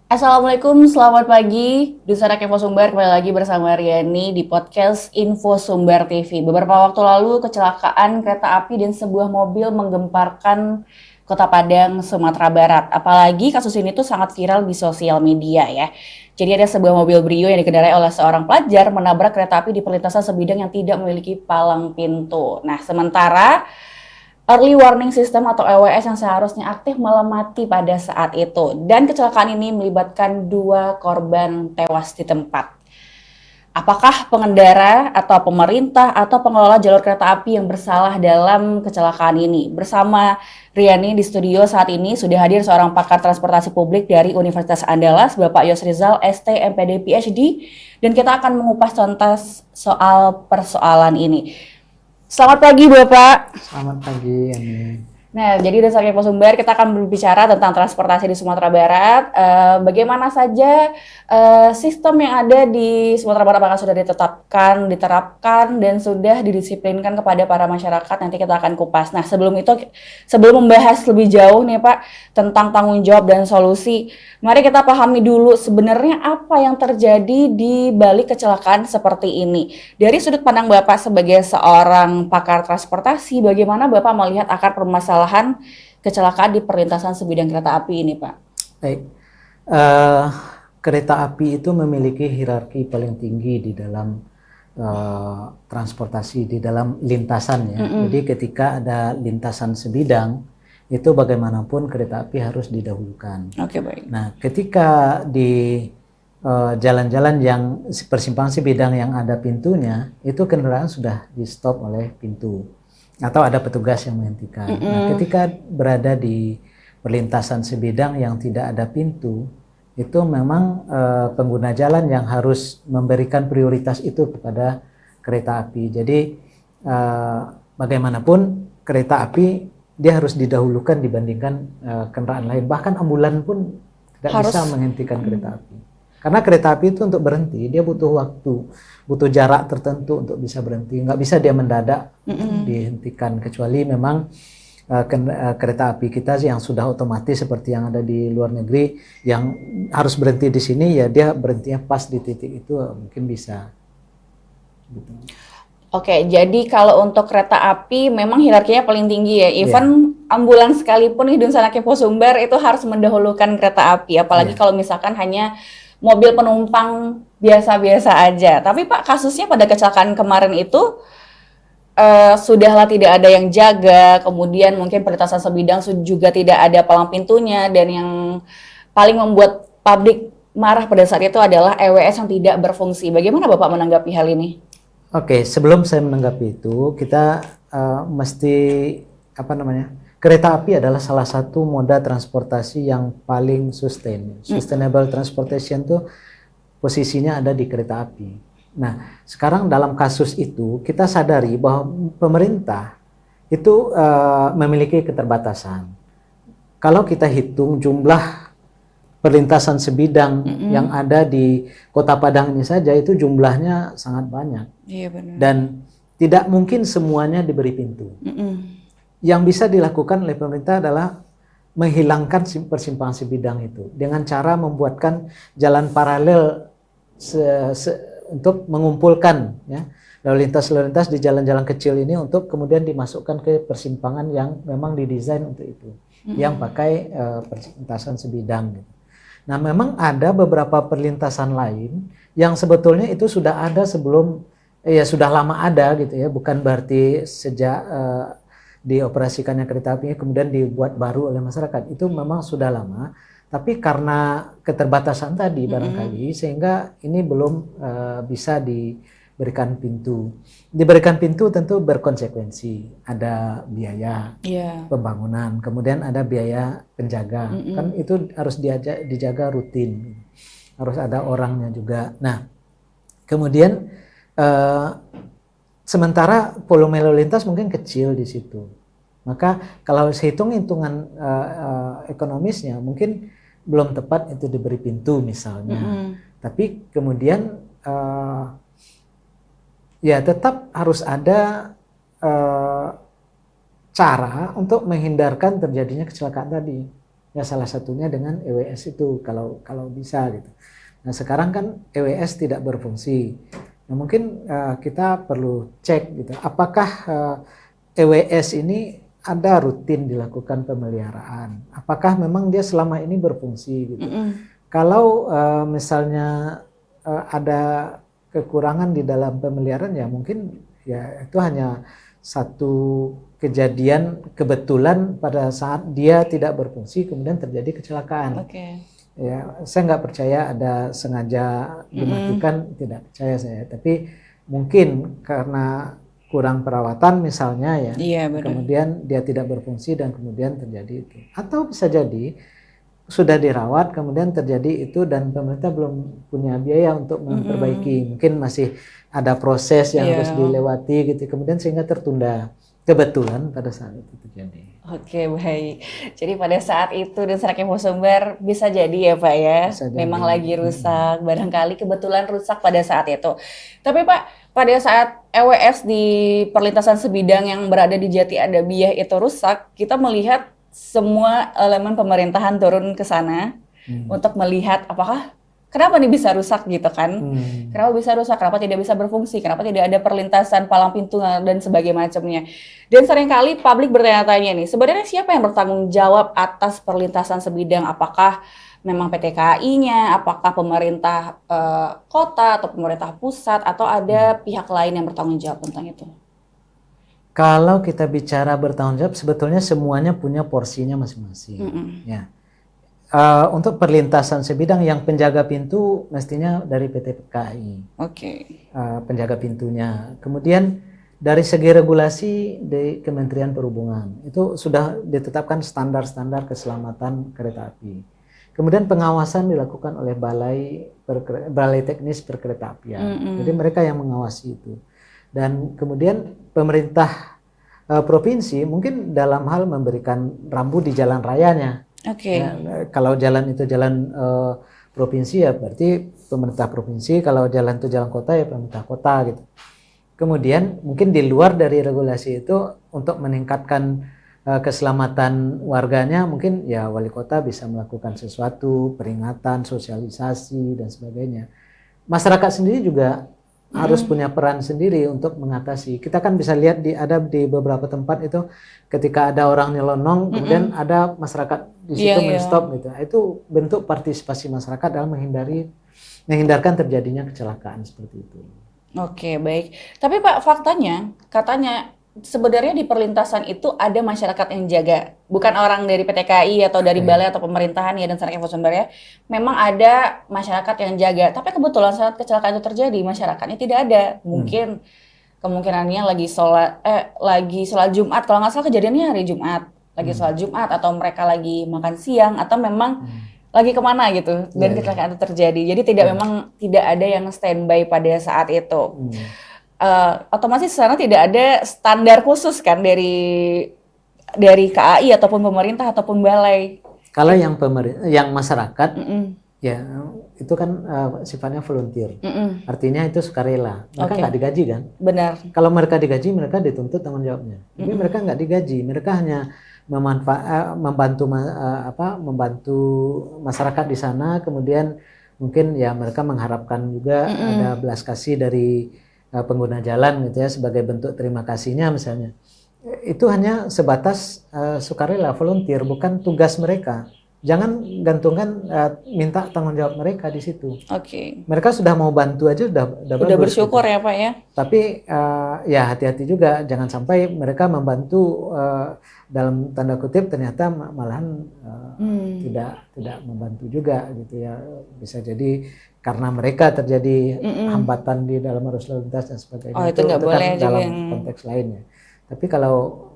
Assalamualaikum, selamat pagi. Dusana Kepo Sumbar kembali lagi bersama Riani di podcast Info Sumbar TV. Beberapa waktu lalu kecelakaan kereta api dan sebuah mobil menggemparkan Kota Padang, Sumatera Barat. Apalagi kasus ini tuh sangat viral di sosial media ya. Jadi ada sebuah mobil Brio yang dikendarai oleh seorang pelajar menabrak kereta api di perlintasan sebidang yang tidak memiliki palang pintu. Nah, sementara Early Warning System atau EWS yang seharusnya aktif malah mati pada saat itu. Dan kecelakaan ini melibatkan dua korban tewas di tempat. Apakah pengendara atau pemerintah atau pengelola jalur kereta api yang bersalah dalam kecelakaan ini? Bersama Riani di studio saat ini sudah hadir seorang pakar transportasi publik dari Universitas Andalas, Bapak Yos Rizal, ST, MPD, PhD, dan kita akan mengupas tuntas soal persoalan ini. Selamat pagi Bapak. Selamat pagi, Ani. Nah, jadi dasarnya Kepo Sumber kita akan berbicara tentang transportasi di Sumatera Barat. Bagaimana saja sistem yang ada di Sumatera Barat apakah sudah ditetapkan, diterapkan, dan sudah didisiplinkan kepada para masyarakat. Nanti kita akan kupas. Nah, sebelum membahas lebih jauh nih Pak tentang tanggung jawab dan solusi, mari kita pahami dulu sebenarnya apa yang terjadi di balik kecelakaan seperti ini. Dari sudut pandang Bapak sebagai seorang pakar transportasi, bagaimana Bapak melihat akar permasalahan kecelakaan di perlintasan sebidang kereta api ini, Pak? Baik, eh, kereta api itu memiliki hierarki paling tinggi di dalam transportasi, di dalam lintasan ya. Jadi ketika ada lintasan sebidang, itu bagaimanapun kereta api harus didahulukan. Oke, baik. Nah, ketika di jalan-jalan yang persimpangan sebidang yang ada pintunya, itu kendaraan sudah di stop oleh pintu atau ada petugas yang menghentikan. Nah, ketika berada di perlintasan sebidang yang tidak ada pintu, itu memang pengguna jalan yang harus memberikan prioritas itu kepada kereta api. Jadi bagaimanapun kereta api dia harus didahulukan dibandingkan kendaraan lain. Bahkan ambulan pun tidak bisa menghentikan kereta api. Karena kereta api itu untuk berhenti, dia butuh waktu, butuh jarak tertentu untuk bisa berhenti. Nggak bisa dia mendadak dihentikan, kecuali memang kereta api kita yang sudah otomatis seperti yang ada di luar negeri, yang harus berhenti di sini, ya dia berhentinya pas di titik itu mungkin bisa. Gitu. Oke, jadi kalau untuk kereta api memang hierarkinya paling tinggi ya. Even ambulans sekalipun Hidung Sana Kepo Sumber itu harus mendahulukan kereta api. Apalagi kalau misalkan hanya mobil penumpang biasa-biasa aja. Tapi Pak, kasusnya pada kecelakaan kemarin itu sudahlah tidak ada yang jaga, kemudian mungkin perlintasan sebidang juga tidak ada palang pintunya, dan yang paling membuat publik marah pada saat itu adalah EWS yang tidak berfungsi. Bagaimana Bapak menanggapi hal ini? Oke, sebelum saya menanggapi itu, kita mesti kereta api adalah salah satu moda transportasi yang paling sustainable transportation itu posisinya ada di kereta api. Nah, sekarang dalam kasus itu kita sadari bahwa pemerintah itu memiliki keterbatasan. Kalau kita hitung jumlah perlintasan sebidang yang ada di Kota Padang ini saja, itu jumlahnya sangat banyak. Iya, benar. Dan tidak mungkin semuanya diberi pintu. Yang bisa dilakukan oleh pemerintah adalah menghilangkan persimpangan sebidang itu dengan cara membuatkan jalan paralel untuk mengumpulkan ya lalu lintas di jalan-jalan kecil ini untuk kemudian dimasukkan ke persimpangan yang memang didesain untuk itu, yang pakai perlintasan sebidang. Gitu. Nah, memang ada beberapa perlintasan lain yang sebetulnya itu sudah ada sebelum, ya sudah lama ada gitu ya, bukan berarti sejak dioperasikannya kereta api kemudian dibuat baru oleh masyarakat. Itu memang sudah lama, tapi karena keterbatasan tadi barangkali sehingga ini belum bisa diberikan pintu. Diberikan pintu tentu berkonsekuensi, ada biaya pembangunan, kemudian ada biaya penjaga, kan itu harus dijaga rutin, harus ada orangnya juga. Nah, kemudian sementara volume lalu lintas mungkin kecil di situ, maka kalau hitungan ekonomisnya mungkin belum tepat itu diberi pintu misalnya. Tapi kemudian ya tetap harus ada cara untuk menghindarkan terjadinya kecelakaan tadi. Ya salah satunya dengan EWS itu kalau bisa gitu. Nah sekarang kan EWS tidak berfungsi. Nah mungkin kita perlu cek gitu. Apakah EWS ini ada rutin dilakukan pemeliharaan? Apakah memang dia selama ini berfungsi gitu? Kalau misalnya ada kekurangan di dalam pemeliharaan ya mungkin ya itu hanya satu kejadian kebetulan pada saat dia tidak berfungsi kemudian terjadi kecelakaan. Ya, saya nggak percaya ada sengaja dimatikan, tidak percaya saya. Tapi mungkin karena kurang perawatan misalnya ya, kemudian dia tidak berfungsi dan kemudian terjadi itu. Atau bisa jadi sudah dirawat kemudian terjadi itu dan pemerintah belum punya biaya untuk memperbaiki. Mungkin masih ada proses yang harus dilewati gitu, kemudian sehingga tertunda. Kebetulan pada saat itu terjadi. Oke, baik. Jadi pada saat itu Densarak Infosumber bisa jadi ya Pak ya, memang lagi rusak, barangkali kebetulan rusak pada saat itu. Tapi Pak, pada saat EWS di perlintasan sebidang yang berada di Jati Adabiah itu rusak, kita melihat semua elemen pemerintahan turun ke sana untuk melihat apakah kenapa nih bisa rusak gitu kan? Kenapa bisa rusak? Kenapa tidak bisa berfungsi? Kenapa tidak ada perlintasan palang pintu dan sebagainya macamnya? Dan seringkali publik bertanya-tanya nih, sebenarnya siapa yang bertanggung jawab atas perlintasan sebidang? Apakah memang PT KAI-nya? Apakah pemerintah kota atau pemerintah pusat? Atau ada pihak lain yang bertanggung jawab tentang itu? Kalau kita bicara bertanggung jawab, sebetulnya semuanya punya porsinya masing-masing. Ya. Untuk perlintasan sebidang yang penjaga pintu mestinya dari PT KAI. Penjaga pintunya. Kemudian dari segi regulasi di Kementerian Perhubungan itu sudah ditetapkan standar-standar keselamatan kereta api. Kemudian pengawasan dilakukan oleh Balai Teknis Perkeretaapian. Jadi mereka yang mengawasi itu. Dan kemudian pemerintah provinsi mungkin dalam hal memberikan rambu di jalan rayanya. Ya, kalau jalan itu jalan provinsi ya berarti pemerintah provinsi, kalau jalan itu jalan kota ya pemerintah kota gitu. Kemudian mungkin di luar dari regulasi itu untuk meningkatkan keselamatan warganya mungkin ya wali kota bisa melakukan sesuatu, peringatan, sosialisasi dan sebagainya. Masyarakat sendiri juga harus punya peran sendiri untuk mengatasi. Kita kan bisa lihat ada di beberapa tempat itu ketika ada orang nyelonong kemudian ada masyarakat di situ menstop gitu. Itu bentuk partisipasi masyarakat dalam menghindarkan terjadinya kecelakaan seperti itu. Oke, baik. Tapi Pak, faktanya katanya sebenarnya di perlintasan itu ada masyarakat yang jaga, bukan orang dari PT KAI atau dari balai atau pemerintahan ya dan Densarak Infosumber ya. Memang ada masyarakat yang jaga, tapi kebetulan saat kecelakaan itu terjadi masyarakatnya tidak ada. Mungkin kemungkinannya lagi sholat Jumat, kalau nggak salah kejadiannya hari Jumat, lagi sholat Jumat atau mereka lagi makan siang atau memang lagi kemana gitu dan kecelakaan itu terjadi. Jadi memang tidak ada yang standby pada saat itu. Otomatis sana tidak ada standar khusus kan dari KAI ataupun pemerintah ataupun balai. Kalau yang masyarakat ya itu kan sifatnya volunteer. Artinya itu sukarela. Mereka nggak digaji kan? Benar. Kalau mereka digaji mereka dituntut tanggung jawabnya. Tapi mereka nggak digaji. Mereka hanya membantu masyarakat di sana. Kemudian mungkin ya mereka mengharapkan juga ada belas kasih dari pengguna jalan gitu ya sebagai bentuk terima kasihnya misalnya. Itu hanya sebatas sukarela, volunteer, bukan tugas mereka. Jangan gantungkan minta tanggung jawab mereka di situ. Mereka sudah mau bantu aja udah bersyukur gitu. Ya Pak ya. Tapi ya hati-hati juga jangan sampai mereka membantu dalam tanda kutip ternyata malahan tidak membantu juga gitu ya. Bisa jadi karena mereka terjadi hambatan di dalam arus lalu lintas dan sebagainya. Itu nggak boleh kan dalam konteks lainnya. Tapi kalau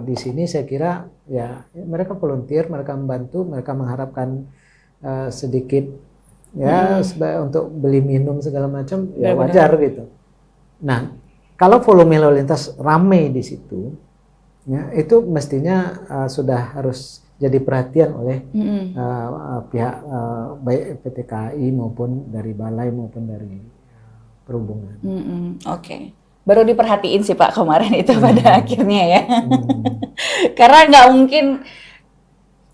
di sini saya kira ya mereka volunteer, mereka membantu, mereka mengharapkan sedikit ya untuk beli minum segala macam ya wajar gitu. Nah kalau volume lalu lintas ramai di situ, ya itu mestinya sudah harus jadi perhatian oleh pihak baik PT KAI maupun dari balai maupun dari perhubungan. Baru diperhatiin sih Pak kemarin itu pada akhirnya ya. Karena nggak mungkin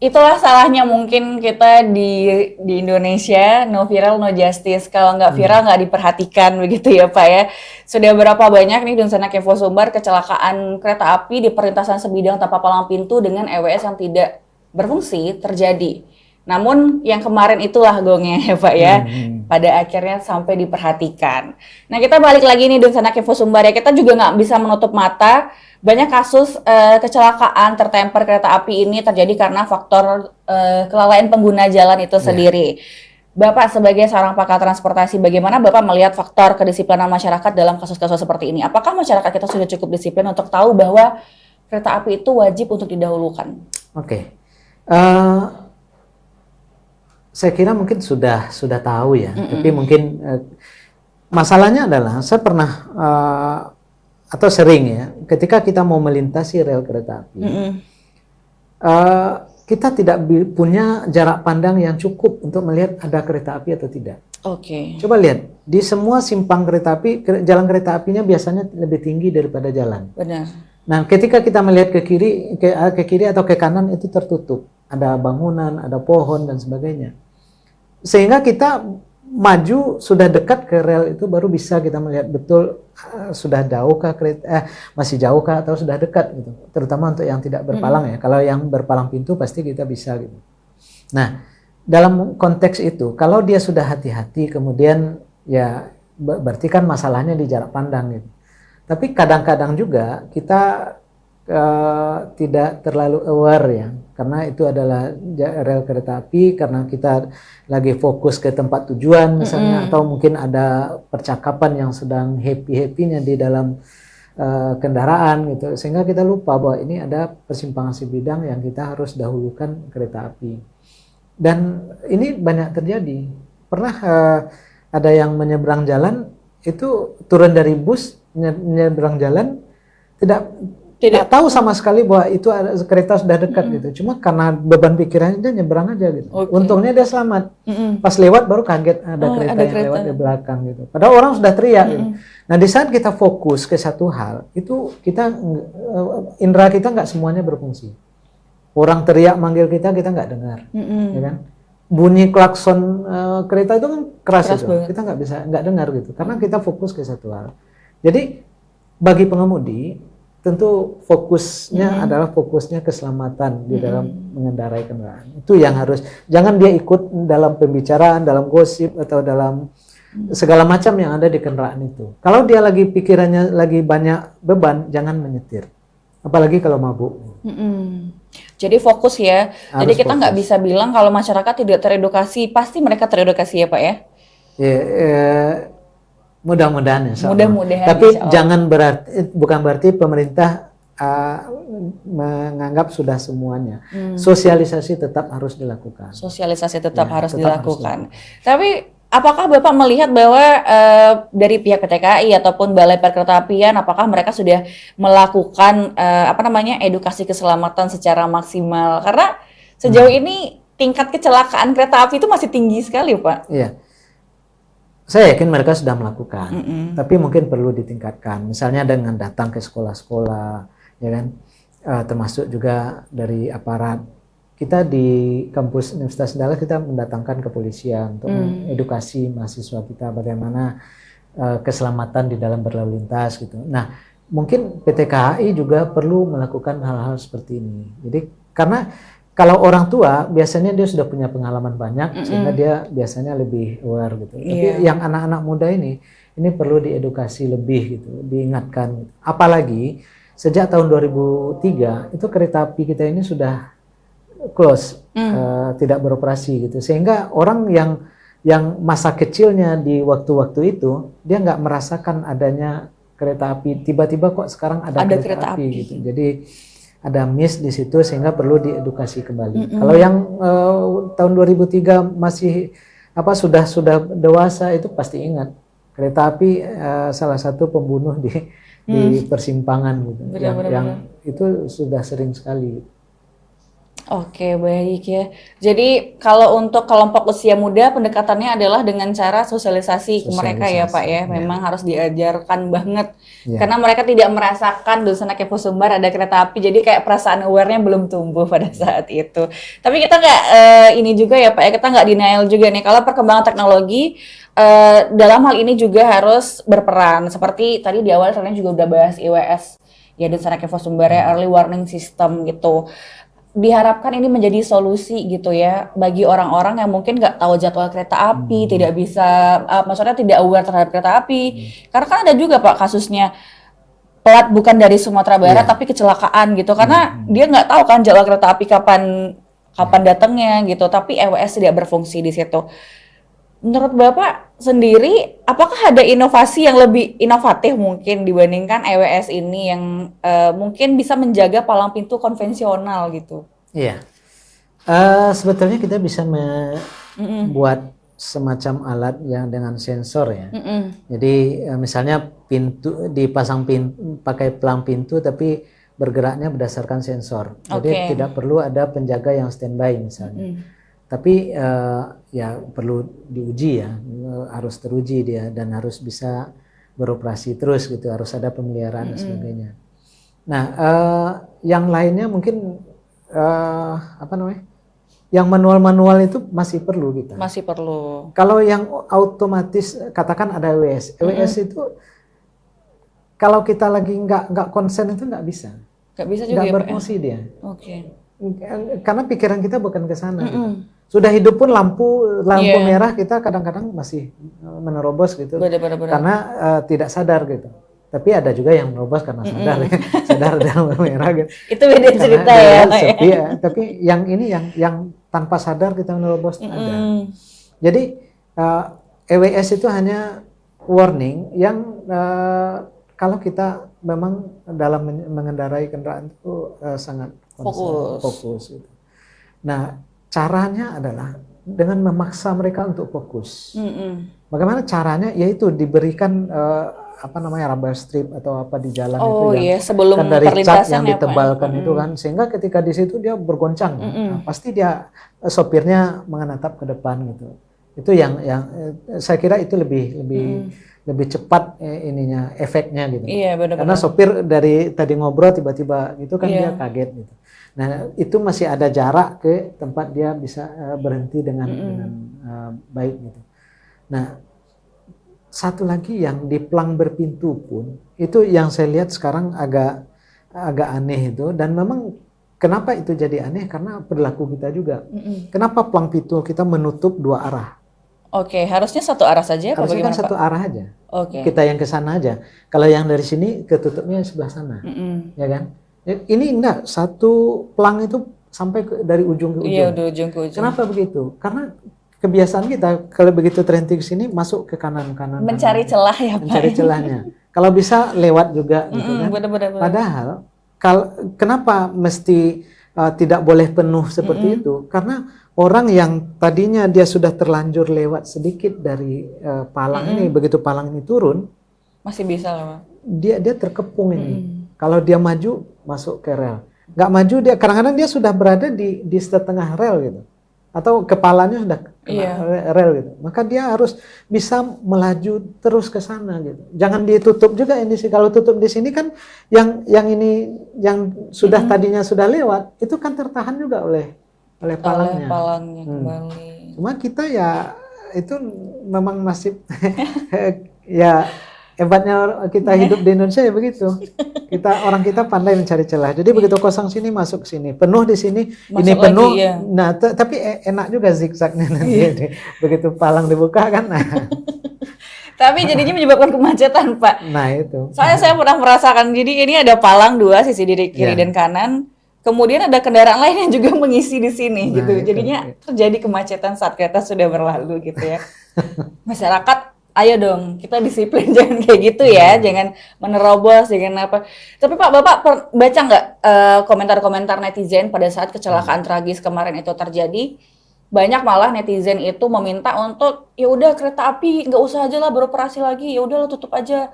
Itulah salahnya mungkin kita di Indonesia, no viral no justice. Kalau nggak viral nggak diperhatikan begitu ya Pak ya. Sudah berapa banyak nih Dunsana Kevo Sumbar kecelakaan kereta api di perlintasan sebidang tanpa palang pintu dengan EWS yang tidak berfungsi terjadi. Namun yang kemarin itulah gongnya ya Pak ya. Pada akhirnya sampai diperhatikan. Nah kita balik lagi nih Dunsana Kevo Sumbar ya. Kita juga nggak bisa menutup mata. Banyak kasus kecelakaan tertemper kereta api ini terjadi karena faktor kelalaian pengguna jalan itu sendiri. Bapak sebagai seorang pakar transportasi, bagaimana Bapak melihat faktor kedisiplinan masyarakat dalam kasus-kasus seperti ini? Apakah masyarakat kita sudah cukup disiplin untuk tahu bahwa kereta api itu wajib untuk didahulukan? Oke. Saya kira mungkin sudah tahu ya, tapi mungkin masalahnya adalah saya pernah atau sering ya, ketika kita mau melintasi rel kereta api, kita tidak punya jarak pandang yang cukup untuk melihat ada kereta api atau tidak. Oke. Coba lihat di semua simpang kereta api, jalan kereta apinya biasanya lebih tinggi daripada jalan. Benar. Nah, ketika kita melihat ke kiri atau ke kanan itu tertutup, ada bangunan, ada pohon dan sebagainya, sehingga kita maju sudah dekat ke rel itu baru bisa kita melihat betul sudah jauhkah kereta masih jauhkah atau sudah dekat gitu, terutama untuk yang tidak berpalang ya. Kalau yang berpalang pintu pasti kita bisa gitu. Nah, dalam konteks itu kalau dia sudah hati-hati kemudian ya berarti kan masalahnya di jarak pandang gitu. Tapi kadang-kadang juga kita tidak terlalu aware ya, karena itu adalah rel kereta api, karena kita lagi fokus ke tempat tujuan misalnya, atau mungkin ada percakapan yang sedang happy-happynya di dalam kendaraan gitu, sehingga kita lupa bahwa ini ada persimpangan sebidang yang kita harus dahulukan kereta api. Dan ini banyak terjadi. Pernah ada yang menyeberang jalan itu turun dari bus menyeberang jalan tidak tahu sama sekali bahwa itu ada kereta sudah dekat gitu. Cuma karena beban pikirannya dia nyebrang aja gitu. Untungnya dia selamat. Pas lewat baru kaget ada kereta yang lewat di belakang gitu. Padahal orang sudah teriak gitu. Nah, di saat kita fokus ke satu hal, itu kita indera kita nggak semuanya berfungsi. Orang teriak manggil kita nggak dengar. Ya kan? Bunyi klakson kereta itu kan keras itu. Kita nggak dengar gitu. Karena kita fokus ke satu hal. Jadi bagi pengemudi tentu fokusnya adalah fokusnya keselamatan di dalam mengendarai kendaraan. Itu yang harus, jangan dia ikut dalam pembicaraan, dalam gosip atau dalam segala macam yang ada di kendaraan itu. Kalau dia lagi pikirannya lagi banyak beban, jangan menyetir. Apalagi kalau mabuk. Jadi fokus ya. Harus jadi kita nggak fokus. bisa bilang kalau masyarakat tidak teredukasi, pasti mereka teredukasi ya Pak ya? Mudah-mudahan ya. Mudah-mudahan. Tapi jangan bukan berarti pemerintah menganggap sudah semuanya. Sosialisasi tetap harus dilakukan. Sosialisasi tetap harus dilakukan. Tapi apakah Bapak melihat bahwa dari pihak PT KAI ataupun Balai Perkeretaapian, apakah mereka sudah melakukan edukasi keselamatan secara maksimal? Karena sejauh ini tingkat kecelakaan kereta api itu masih tinggi sekali, Pak. Iya. Saya yakin mereka sudah melakukan, tapi mungkin perlu ditingkatkan. Misalnya dengan datang ke sekolah-sekolah, ya kan, termasuk juga dari aparat. Kita di kampus Universitas Sendala kita mendatangkan kepolisian untuk mengedukasi mahasiswa kita bagaimana keselamatan di dalam berlalu lintas gitu. Nah, mungkin PT KAI juga perlu melakukan hal-hal seperti ini. Jadi karena kalau orang tua biasanya dia sudah punya pengalaman banyak sehingga dia biasanya lebih aware gitu. Tapi yang anak-anak muda ini perlu diedukasi lebih gitu, diingatkan. Apalagi sejak tahun 2003 itu kereta api kita ini sudah close, tidak beroperasi gitu. Sehingga orang yang masa kecilnya di waktu-waktu itu dia nggak merasakan adanya kereta api. Tiba-tiba kok sekarang ada kereta api gitu. Jadi ada miss di situ sehingga perlu diedukasi kembali. Kalau yang tahun 2003 masih sudah dewasa itu pasti ingat kereta api salah satu pembunuh di persimpangan gitu. Yang itu sudah sering sekali. Oke, baik ya. Jadi kalau untuk kelompok usia muda pendekatannya adalah dengan cara sosialisasi ke mereka ya Pak ya. Sosialisasi, ya. Memang harus diajarkan banget. Ya. Karena mereka tidak merasakan Dusun Kepo Sumbar ada kereta api, jadi kayak perasaan aware-nya belum tumbuh pada saat itu. Tapi kita nggak ini juga ya Pak ya, kita nggak denial juga nih. Kalau perkembangan teknologi dalam hal ini juga harus berperan. Seperti tadi di awal kalian juga udah bahas IWS. Ya, Dusun Kepo Sumbar ya, Early Warning System gitu. Diharapkan ini menjadi solusi gitu ya bagi orang-orang yang mungkin nggak tahu jadwal kereta api, tidak bisa, maksudnya tidak aware terhadap kereta api. Karena kan ada juga Pak kasusnya pelat bukan dari Sumatera Barat tapi kecelakaan gitu, karena dia nggak tahu kan jadwal kereta api kapan datangnya gitu, tapi EWS tidak berfungsi di situ. Menurut Bapak sendiri, apakah ada inovasi yang lebih inovatif mungkin dibandingkan EWS ini yang mungkin bisa menjaga palang pintu konvensional gitu? Iya. Sebetulnya kita bisa membuat semacam alat yang dengan sensor ya. Jadi misalnya pintu dipasang pakai pelang pintu tapi bergeraknya berdasarkan sensor. Jadi tidak perlu ada penjaga yang standby misalnya. Tapi ya perlu diuji ya, harus teruji dia dan harus bisa beroperasi terus gitu, harus ada pemeliharaan dan sebagainya. Nah, yang lainnya mungkin apa namanya? Yang manual-manual itu masih perlu kita. Masih perlu. Kalau yang otomatis, katakan ada EWS, EWS itu kalau kita lagi nggak konsen itu nggak bisa. Nggak bisa juga nggak ya, berfungsi dia. Oke. Karena pikiran kita bukan ke sana. Gitu. Sudah hidup pun lampu merah kita kadang-kadang masih menerobos gitu. Benar. Karena tidak sadar gitu. Tapi ada juga yang menerobos karena sadar ya. Sadar ada lampu merah gitu. Itu beda cerita ya. Ya. Tapi yang ini yang tanpa sadar kita menerobos ada. Jadi EWS itu hanya warning yang kalau kita memang dalam mengendarai kendaraan itu sangat fokus gitu. Nah, caranya adalah dengan memaksa mereka untuk fokus. Bagaimana caranya? Yaitu diberikan rubber strip atau apa di jalan itu yang sebelum kan dari cat yang ya, ditebalkan itu kan, sehingga ketika di situ dia bergoncang, pasti dia sopirnya menatap ke depan gitu. Itu yang saya kira itu lebih cepat efeknya gitu. Iya, benar. Karena sopir dari tadi ngobrol tiba-tiba gitu kan dia kaget gitu. Nah, itu masih ada jarak ke tempat dia bisa berhenti dengan baik gitu. Nah, satu lagi yang di pelang berpintu pun itu yang saya lihat sekarang agak aneh itu, dan memang kenapa itu jadi aneh karena perilaku kita juga. Kenapa pelang pintu kita menutup dua arah? Oke, harusnya satu arah saja. Harusnya kan satu arah aja. Oke. Kita yang ke sana aja. Kalau yang dari sini ketutupnya sebelah sana, ya kan? Ini enggak, satu pelang itu sampai dari ujung ke ujung. Iya, dari ujung ke ujung. Kenapa begitu? Karena kebiasaan kita kalau begitu terhenti ke sini masuk ke kanan. Mencari celah ya Pak. Mencari celahnya. Kalau bisa lewat juga gitu kan. Benar. Padahal kenapa mesti tidak boleh penuh seperti itu? Karena orang yang tadinya dia sudah terlanjur lewat sedikit dari palang ini, begitu palang ini turun, masih bisa lah Pak. Dia terkepung ini. Kalau dia maju masuk ke rel, nggak maju dia kadang-kadang dia sudah berada di setengah rel gitu, atau kepalanya sudah kena rel gitu. Maka dia harus bisa melaju terus ke sana gitu. Jangan ditutup juga ini sih. Kalau tutup di sini kan yang ini yang sudah tadinya sudah lewat itu kan tertahan juga oleh palangnya. Kembali. Cuma kita ya itu memang masih ya hebatnya kita hidup di Indonesia ya begitu. Orang kita pandai mencari celah. Jadi begitu kosong sini masuk sini, penuh di sini, masuk ini penuh. Lagi, ya. Nah, tapi enak juga zigzagnya nanti. Begitu palang dibuka kan. Nah. Tapi jadinya menyebabkan kemacetan, Pak. Nah, itu. Soalnya saya pernah merasakan. Jadi ini ada palang dua sisi kiri dan kanan. Kemudian ada kendaraan lain yang juga mengisi di sini gitu. Jadinya terjadi kemacetan saat kereta sudah berlalu gitu ya. Masyarakat, ayo dong, kita disiplin, jangan kayak gitu ya, jangan menerobos, jangan apa. Tapi Pak, Bapak baca nggak komentar-komentar netizen pada saat kecelakaan tragis kemarin itu terjadi? Banyak malah netizen itu meminta untuk, ya udah kereta api nggak usah aja lah beroperasi lagi, ya udah lo tutup aja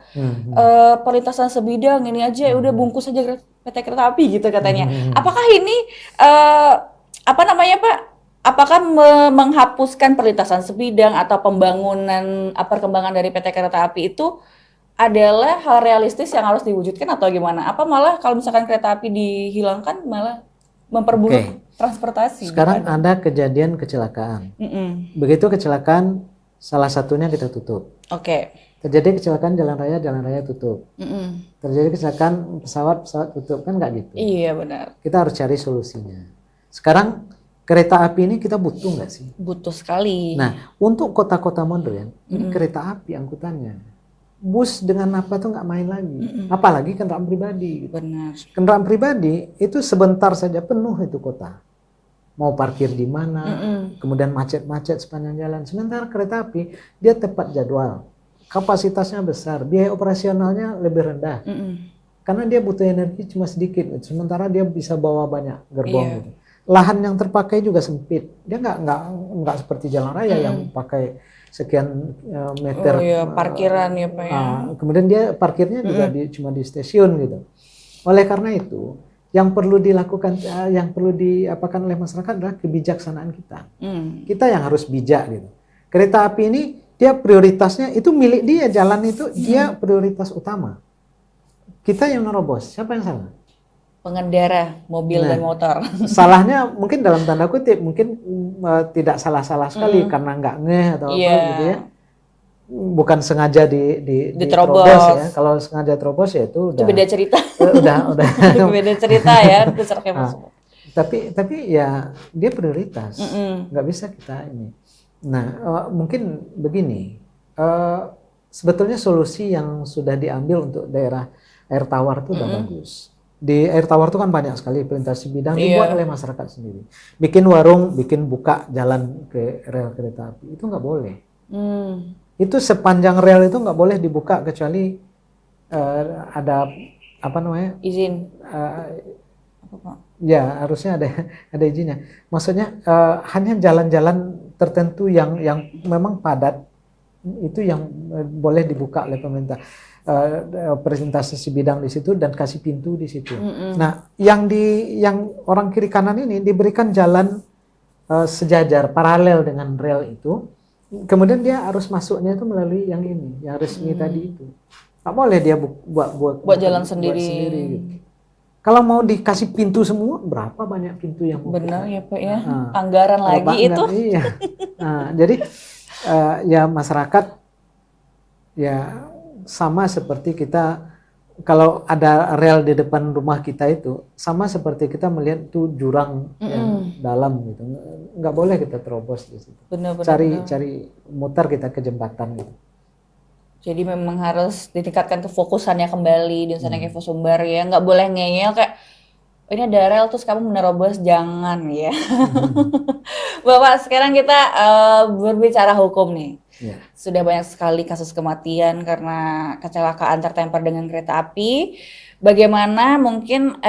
perlintasan sebidang ini aja, ya udah bungkus aja PT kereta api gitu katanya. Apakah ini apa namanya Pak? Apakah menghapuskan perlintasan sebidang atau pembangunan perkembangan dari PT Kereta Api itu adalah hal realistis yang harus diwujudkan atau gimana? Apa malah kalau misalkan kereta api dihilangkan malah memperburuk transportasi? Sekarang ada kejadian kecelakaan. Begitu kecelakaan, salah satunya kita tutup. Terjadi kecelakaan jalan raya tutup. Terjadi kecelakaan pesawat tutup, kan nggak gitu. Iya benar. Kita harus cari solusinya. Sekarang kereta api ini kita butuh nggak sih? Butuh sekali. Nah, untuk kota-kota modern, ini kereta api angkutannya. Bus dengan apa tuh nggak main lagi. Apalagi kendaraan pribadi. Benar. Kendaraan pribadi itu sebentar saja penuh itu kota. Mau parkir di mana, kemudian macet-macet sepanjang jalan. Sementara kereta api, dia tepat jadwal. Kapasitasnya besar, biaya operasionalnya lebih rendah. Karena dia butuh energi cuma sedikit. Sementara dia bisa bawa banyak gerbong gitu. Lahan yang terpakai juga sempit. Dia nggak seperti jalan raya yang pakai sekian meter. Parkiran ya Pak ya. Kemudian dia parkirnya juga cuma di stasiun gitu. Oleh karena itu, yang perlu dilakukan, yang perlu diapakan oleh masyarakat adalah kebijaksanaan kita. Kita yang harus bijak gitu. Kereta api ini dia prioritasnya itu milik dia, jalan itu dia prioritas utama. Kita yang nerobos, siapa yang salah? Pengendara mobil dan motor. Salahnya mungkin dalam tanda kutip, mungkin tidak salah-salah sekali karena nggak ngeh atau apa gitu ya. Bukan sengaja diterobos ya. Kalau sengaja terobos ya itu udah beda cerita. udah beda cerita ya. Tapi ya dia prioritas. Nggak bisa kita ini. Nah, mungkin begini. Sebetulnya solusi yang sudah diambil untuk daerah air tawar itu udah bagus. Di air tawar itu kan banyak sekali perlintasan bidang dibuat oleh masyarakat sendiri. Bikin warung, bikin buka jalan ke rel kereta api itu nggak boleh. Itu sepanjang rel itu nggak boleh dibuka kecuali ada apa namanya izin. Ya harusnya ada izinnya. Maksudnya hanya jalan-jalan tertentu yang memang padat itu yang boleh dibuka oleh pemerintah. Presentasi bidang di situ dan kasih pintu di situ. Nah, yang orang kiri kanan ini diberikan jalan sejajar paralel dengan rel itu. Kemudian dia harus masuknya itu melalui yang ini, yang resmi tadi itu. Nggak boleh dia buat jalan sendiri. Gitu. Kalau mau dikasih pintu semua, berapa banyak pintu yang mau benar ya Pak ya. Anggaran lagi itu. Iya. Jadi ya masyarakat ya sama seperti kita kalau ada rel di depan rumah kita itu sama seperti kita melihat tuh jurang yang dalam gitu, nggak boleh kita terobos di situ. Cari mutar kita ke jembatan gitu. Jadi memang harus ditingkatkan kefokusannya kembali di sana Evo Sumbar ya, nggak boleh ngeyel kayak ini ada rel terus kamu menerobos, jangan ya. Bapak sekarang kita berbicara hukum nih. Sudah banyak sekali kasus kematian karena kecelakaan tertemper dengan kereta api. Bagaimana mungkin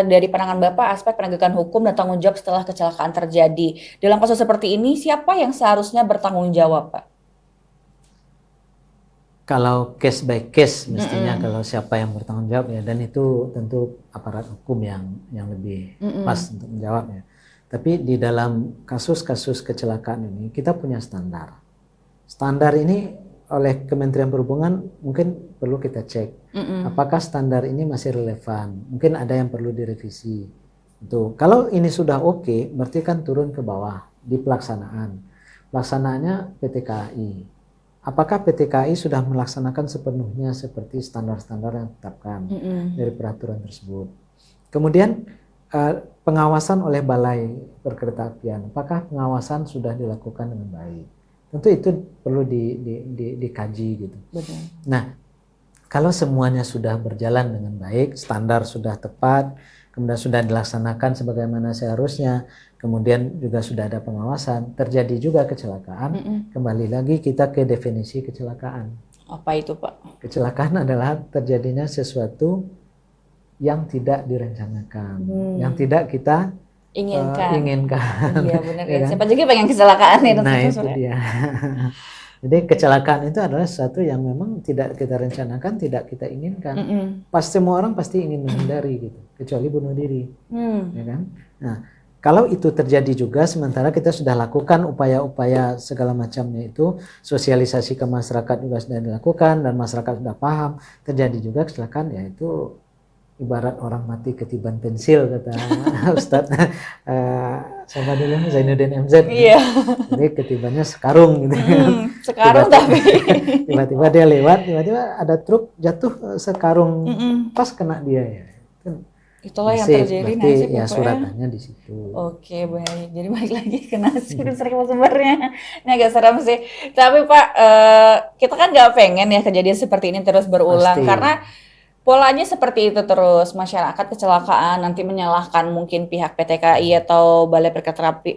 dari pandangan Bapak aspek penegakan hukum dan tanggung jawab setelah kecelakaan terjadi? Dalam kasus seperti ini siapa yang seharusnya bertanggung jawab Pak? Kalau case by case mestinya kalau siapa yang bertanggung jawab ya, dan itu tentu aparat hukum yang lebih pas untuk menjawabnya. Tapi di dalam kasus-kasus kecelakaan ini kita punya standar. Standar ini oleh Kementerian Perhubungan mungkin perlu kita cek apakah standar ini masih relevan. Mungkin ada yang perlu direvisi. Tuh, kalau ini sudah oke, berarti kan turun ke bawah di pelaksanaan. Pelaksanaannya PT KAI. Apakah PT KAI sudah melaksanakan sepenuhnya seperti standar-standar yang ditetapkan dari peraturan tersebut? Kemudian pengawasan oleh Balai Perkeretaapian, apakah pengawasan sudah dilakukan dengan baik? Tentu itu perlu dikaji gitu. Betul. Nah, kalau semuanya sudah berjalan dengan baik, standar sudah tepat, kemudian sudah dilaksanakan sebagaimana seharusnya, kemudian juga sudah ada pengawasan, terjadi juga kecelakaan, kembali lagi kita ke definisi kecelakaan. Apa itu Pak? Kecelakaan adalah terjadinya sesuatu yang tidak direncanakan, yang tidak kita inginkan. Iya benar ya. Siapa juga pengen kecelakaan ya. Nah itu dia. Jadi kecelakaan itu adalah sesuatu yang memang tidak kita rencanakan, tidak kita inginkan. Pasti semua orang pasti ingin menghindari gitu, kecuali bunuh diri, ya kan? Nah, kalau itu terjadi juga, sementara kita sudah lakukan upaya-upaya segala macamnya itu, sosialisasi ke masyarakat juga sudah dilakukan dan masyarakat sudah paham, terjadi juga kecelakaan, ya itu ibarat orang mati ketiban pensil kata Ustadz siapa dulu Zainuddin MZ. Iya. Jadi ketibannya sekarung gitu. Sekarung tapi tiba-tiba dia lewat, tiba-tiba ada truk jatuh sekarung pas kena dia ya. Itulah yang Nasib, terjadi berarti nasib ya Bapak suratannya di situ. Oke, baik. Jadi balik lagi ke nasib dan sumbernya. Ini agak serem sih. Tapi Pak, kita kan nggak pengen ya kejadian seperti ini terus berulang. Pasti. Karena polanya seperti itu terus. Masyarakat kecelakaan, nanti menyalahkan mungkin pihak PT KAI atau Balai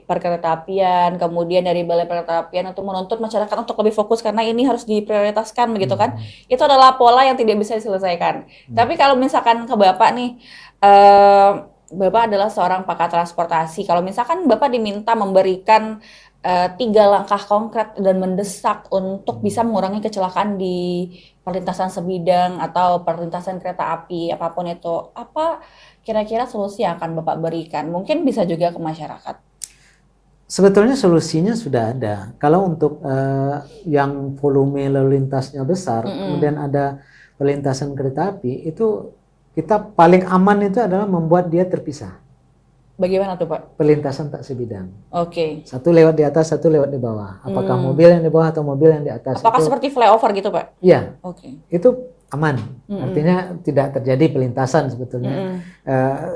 Perkeretaapian. Kemudian dari Balai Perkeretaapian untuk menuntut masyarakat untuk lebih fokus karena ini harus diprioritaskan begitu kan. Itu adalah pola yang tidak bisa diselesaikan. Tapi kalau misalkan ke Bapak nih, Bapak adalah seorang pakar transportasi. Kalau misalkan Bapak diminta memberikan 3 langkah konkret dan mendesak untuk bisa mengurangi kecelakaan di perlintasan sebidang atau perlintasan kereta api, apapun itu, apa kira-kira solusi yang akan Bapak berikan? Mungkin bisa juga ke masyarakat. Sebetulnya solusinya sudah ada. Kalau untuk yang volume lalu lintasnya besar, kemudian ada perlintasan kereta api, itu kita paling aman itu adalah membuat dia terpisah. Bagaimana tuh Pak? Perlintasan tak sebidang. Oke. Satu lewat di atas, satu lewat di bawah. Apakah mobil yang di bawah atau mobil yang di atas? Apakah itu, seperti flyover gitu Pak? Iya. Oke. Itu aman. Artinya tidak terjadi pelintasan sebetulnya.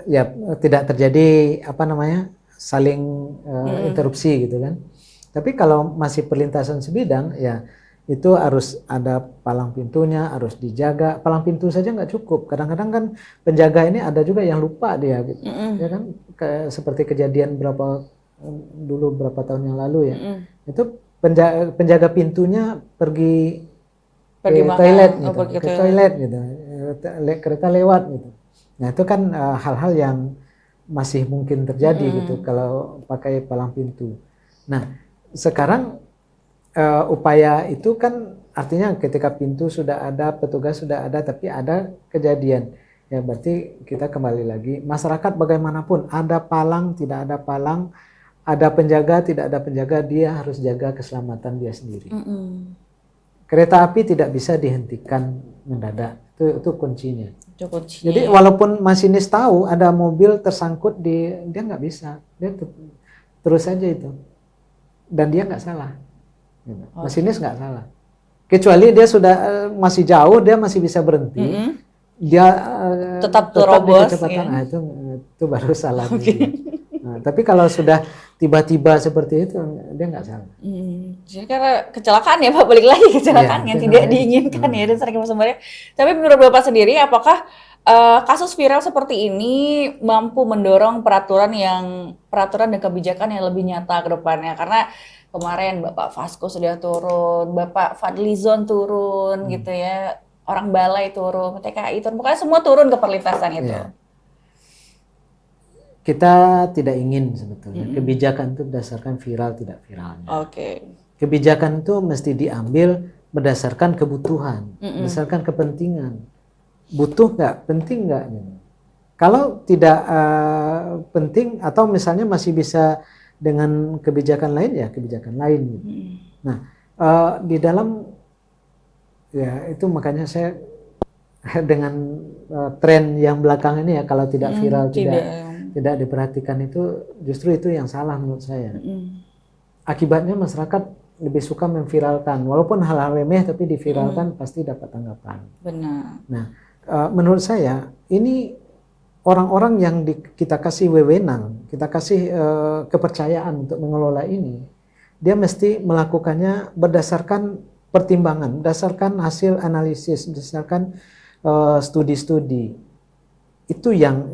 Ya tidak terjadi saling interupsi gitu kan. Tapi kalau masih perlintasan sebidang, ya itu harus ada palang pintunya, harus dijaga. Palang pintu saja nggak cukup. Kadang-kadang kan penjaga ini ada juga yang lupa dia, gitu. Ya kan? Seperti kejadian berapa tahun yang lalu ya. Itu penjaga pintunya pergi ke toilet, gitu. Ke toilet gitu. Kereta lewat gitu. Nah itu kan hal-hal yang masih mungkin terjadi gitu kalau pakai palang pintu. Nah sekarang upaya itu kan artinya ketika pintu sudah ada, petugas sudah ada, tapi ada kejadian. Ya berarti kita kembali lagi, masyarakat bagaimanapun, ada palang, tidak ada palang, ada penjaga, tidak ada penjaga, dia harus jaga keselamatan dia sendiri. Kereta api tidak bisa dihentikan mendadak, itu kuncinya. Jadi walaupun masinis tahu ada mobil tersangkut dia nggak bisa, dia terus saja itu. Dan dia nggak salah. Masinis nggak salah, kecuali dia sudah masih jauh, dia masih bisa berhenti, dia tetap terobos kecepatan, ya? Itu baru salah. Nah, tapi kalau sudah tiba-tiba seperti itu, dia nggak salah. Jadi karena kecelakaan ya Pak, balik lagi kecelakaan yang tidak diinginkan ya, dan sering sumbernya. Tapi menurut Bapak sendiri, apakah kasus viral seperti ini mampu mendorong peraturan dan kebijakan yang lebih nyata ke depannya? Karena kemarin Bapak Fasko sudah turun, Bapak Fadlizon turun gitu ya, orang balai turun, TKI turun, pokoknya semua turun ke perlintasan itu. Ya. Kita tidak ingin sebetulnya kebijakan itu berdasarkan viral tidak viralnya. Kebijakan itu mesti diambil berdasarkan kebutuhan, berdasarkan kepentingan. Butuh nggak, penting nggak? Kalau tidak penting atau misalnya masih bisa dengan kebijakan lain, ya kebijakan lain. Nah di dalam ya itu makanya saya dengan tren yang belakang ini ya, kalau tidak viral tidak diperhatikan, itu justru itu yang salah menurut saya. Akibatnya masyarakat lebih suka memviralkan, walaupun hal-hal remeh tapi diviralkan pasti dapat tanggapan. Benar. Nah menurut saya ini orang-orang yang kita kasih wewenang, kita kasih kepercayaan untuk mengelola ini, dia mesti melakukannya berdasarkan pertimbangan, berdasarkan hasil analisis, berdasarkan studi-studi. Itu yang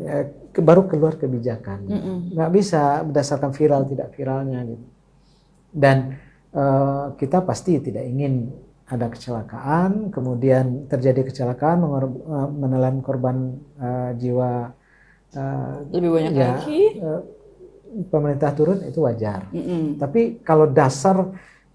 baru keluar kebijakan. Nggak bisa berdasarkan viral tidak viralnya gitu. Dan kita pasti tidak ingin ada kecelakaan, kemudian terjadi kecelakaan, menelan korban jiwa lebih banyak lagi. Pemerintah turun itu wajar. Tapi kalau dasar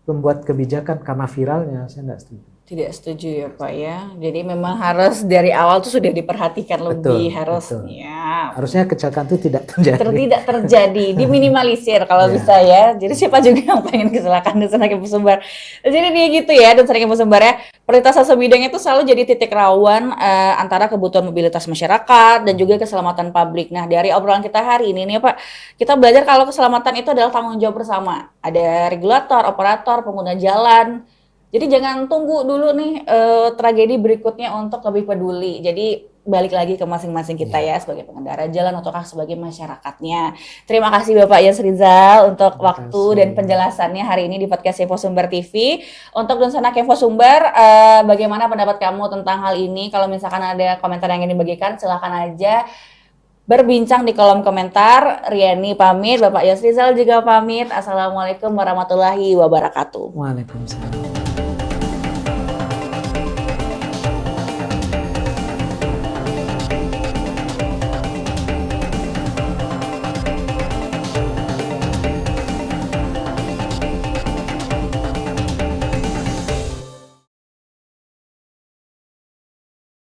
membuat kebijakan karena viralnya, saya nggak setuju. Tidak setuju ya Pak ya. Jadi memang harus dari awal tuh sudah diperhatikan lebih harusnya. Harusnya kecelakaan itu tidak terjadi. Tidak terjadi, diminimalisir kalau bisa ya. Jadi siapa juga yang pengen kecelakaan dan Sanak Info Sumber. Jadi dia gitu ya, dan Sanak Info Sumber ya. Perlintasan sebidang itu selalu jadi titik rawan antara kebutuhan mobilitas masyarakat dan juga keselamatan publik. Nah dari obrolan kita hari ini nih Pak, kita belajar kalau keselamatan itu adalah tanggung jawab bersama. Ada regulator, operator, pengguna jalan. Jadi jangan tunggu dulu nih tragedi berikutnya untuk lebih peduli. Jadi balik lagi ke masing-masing kita ya sebagai pengendara jalan ataukah sebagai masyarakatnya. Terima kasih Bapak Yas Rizal untuk waktu dan penjelasannya hari ini di podcast Info Sumber TV. Untuk Sanak Info Sumber, bagaimana pendapat kamu tentang hal ini? Kalau misalkan ada komentar yang ingin dibagikan, silakan aja berbincang di kolom komentar. Riani pamit, Bapak Yas Rizal juga pamit. Assalamualaikum warahmatullahi wabarakatuh. Waalaikumsalam.